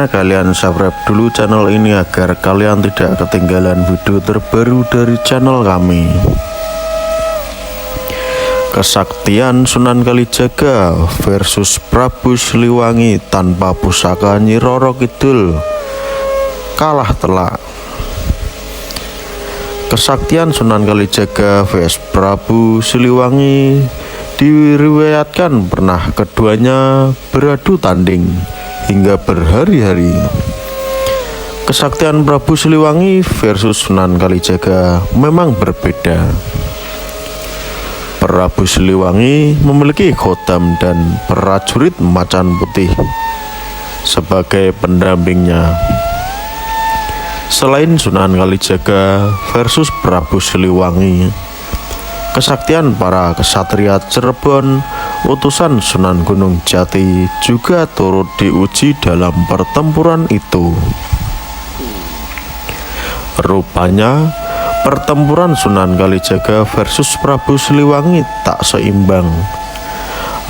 kalian subscribe dulu channel ini agar kalian tidak ketinggalan video terbaru dari channel kami. Kesaktian Sunan Kalijaga versus Prabu Siliwangi tanpa pusaka Nyi Roro Kidul kalah telak. Kesaktian Sunan Kalijaga vs Prabu Siliwangi diriwayatkan pernah keduanya beradu tanding hingga berhari-hari. Kesaktian Prabu Siliwangi versus Sunan Kalijaga memang berbeda. Prabu Siliwangi memiliki khodam dan prajurit macan putih sebagai pendampingnya. Selain Sunan Kalijaga versus Prabu Siliwangi, kesaktian para kesatria Cirebon utusan Sunan Gunung Jati juga turut diuji dalam pertempuran itu. Rupanya pertempuran Sunan Kalijaga versus Prabu Siliwangi tak seimbang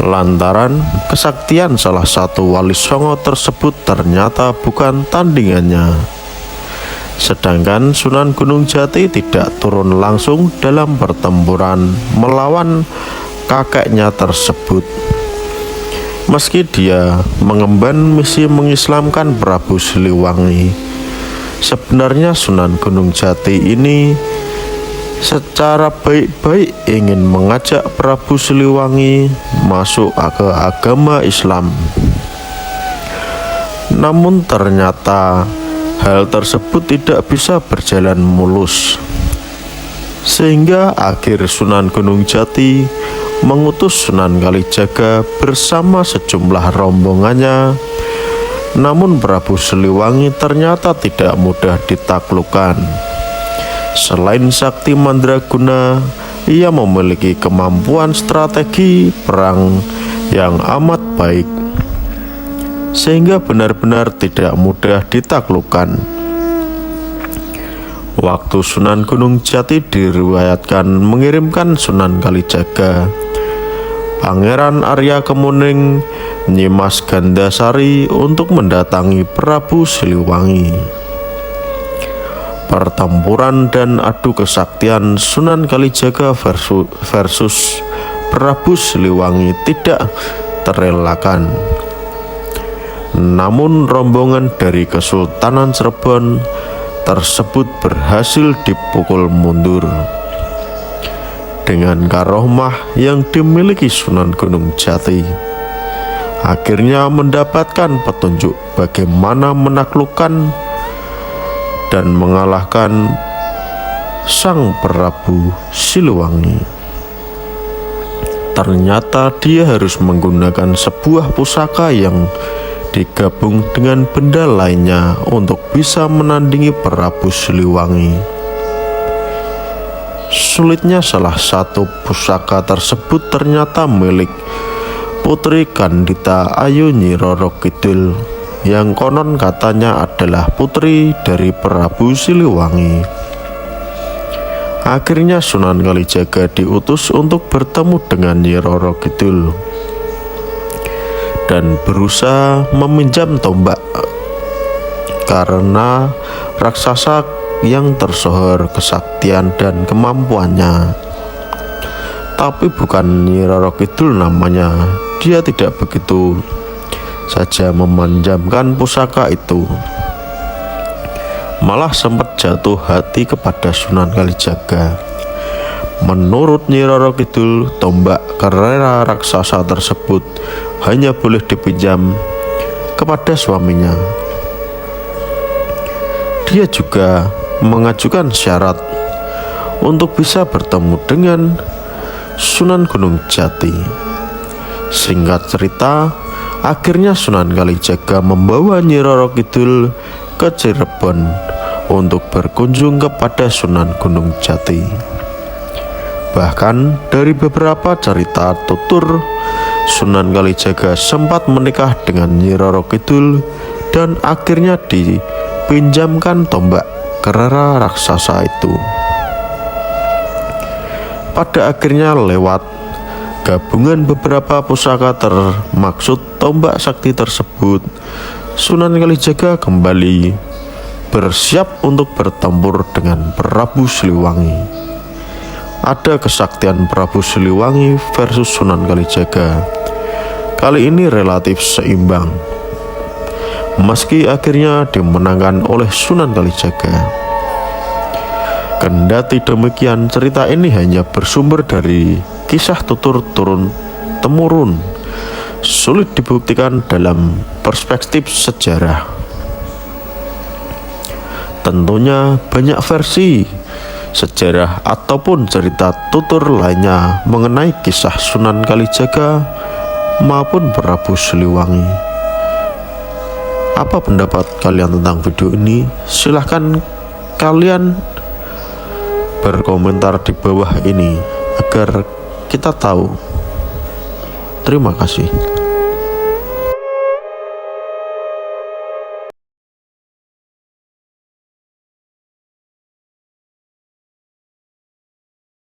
lantaran kesaktian salah satu wali songo tersebut ternyata bukan tandingannya. Sedangkan Sunan Gunung Jati tidak turun langsung dalam pertempuran melawan kakeknya tersebut. Meski dia mengemban misi mengislamkan Prabu Siliwangi, sebenarnya Sunan Gunung Jati ini secara baik-baik ingin mengajak Prabu Siliwangi masuk ke agama Islam. Namun ternyata hal tersebut tidak bisa berjalan mulus, sehingga akhir Sunan Gunung Jati mengutus Sunan Kalijaga bersama sejumlah rombongannya. Namun Prabu Siliwangi ternyata tidak mudah ditaklukkan. Selain sakti mandraguna, ia memiliki kemampuan strategi perang yang amat baik, sehingga benar-benar tidak mudah ditaklukkan. Waktu Sunan Gunung Jati diriwayatkan mengirimkan Sunan Kalijaga, Pangeran Arya Kemuning, Nyimas Gandasari untuk mendatangi Prabu Siliwangi. Pertempuran dan adu kesaktian Sunan Kalijaga versus Prabu Siliwangi tidak terelakkan. Namun rombongan dari Kesultanan Cirebon tersebut berhasil dipukul mundur. Dengan karohmah yang dimiliki Sunan Gunung Jati, akhirnya mendapatkan petunjuk bagaimana menaklukkan dan mengalahkan sang Prabu Siliwangi. Ternyata dia harus menggunakan sebuah pusaka yang digabung dengan benda lainnya untuk bisa menandingi Prabu Siliwangi. Sulitnya salah satu pusaka tersebut ternyata milik Putri Kandita Ayu Nyi Roro Kidul, yang konon katanya adalah putri dari Prabu Siliwangi. Akhirnya Sunan Kalijaga diutus untuk bertemu dengan Nyi Roro Kidul dan berusaha meminjam tombak karena raksasa yang tersohor kesaktian dan kemampuannya. Tapi bukan Nyi Roro Kidul namanya, dia tidak begitu saja meminjamkan pusaka itu, malah sempat jatuh hati kepada Sunan Kalijaga. Menurut Nyi Roro Kidul, tombak kerera raksasa tersebut hanya boleh dipinjam kepada suaminya. Dia juga mengajukan syarat untuk bisa bertemu dengan Sunan Gunung Jati. Singkat cerita, akhirnya Sunan Kalijaga membawa Nyi Roro Kidul ke Cirebon untuk berkunjung kepada Sunan Gunung Jati. Bahkan dari beberapa cerita tutur, Sunan Kalijaga sempat menikah dengan Nyi Roro Kidul dan akhirnya dipinjamkan tombak kerera raksasa itu. Pada akhirnya lewat gabungan beberapa pusaka termaksud tombak sakti tersebut, Sunan Kalijaga kembali bersiap untuk bertempur dengan Prabu Siliwangi. Ada kesaktian Prabu Siliwangi versus Sunan Kalijaga. Kali ini relatif seimbang, meski akhirnya dimenangkan oleh Sunan Kalijaga. Kendati demikian, cerita ini hanya bersumber dari kisah tutur turun-temurun, sulit dibuktikan dalam perspektif sejarah. Tentunya banyak versi sejarah ataupun cerita tutur lainnya mengenai kisah Sunan Kalijaga maupun Prabu Siliwangi. Apa pendapat kalian tentang video ini? Silahkan kalian berkomentar di bawah ini agar kita tahu. Terima kasih.